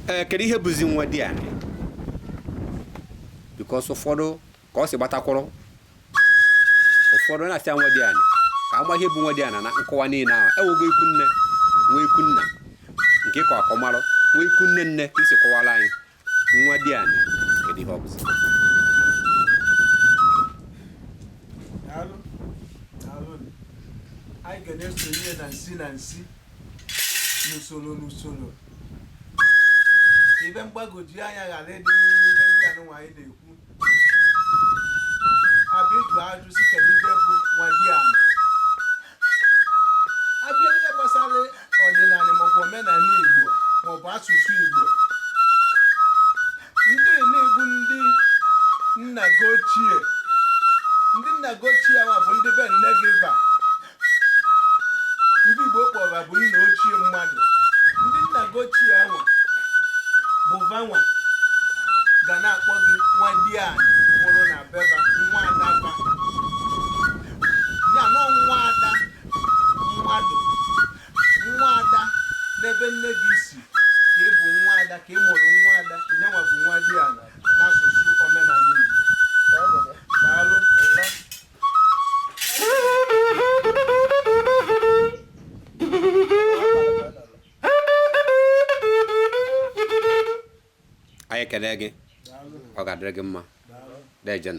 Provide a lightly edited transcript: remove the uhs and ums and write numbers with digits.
kedu ihe bụzi Nwadiani because ụfọdụ ka ọ si gbatakwụrụ ụfọdụ na-asị Nwadiani ka agba ihe bụ Nwadiani na nkọwa niile ahụ ewogo ikwu nne nwe ikwu nna nke ka akọmarụ nwe ikwu nne nne ka isi kọwara anyị Nwadiani kedu ihe ọ bụzi anyị ga-eso ihe na nsi n'usoro ibe mgbagoju anya ghara ịdị n'ime ihe ndị anụnwa anyị na-ekwu abịa ịjụ ajụ si kedu ibe bụ Nwadiani abịa ihe gbasara ọdịnala maọbụ omenala Igbo maọbụ asụsụ Igbo ndị na-egbu ndị nna gị ochie ahụ bụ ndị be nne gị ba ndị Igbo kpọrọ bụ nna ochie mmadụ ndị nna gị ochie ahụ bụ vanwa ga na-akpọ gị Nwadiani nwụrụ na beba nwada ba ya nọ nwada mmadụ nwada n'ebe nne gị si ka ị bụ nwada ka ị mụrụ nwada nyanwa bụ Nwadiani n'asụsụ omenala Igbo daalụ anyị ekele gị ọ ga-adịrị gị mma dejen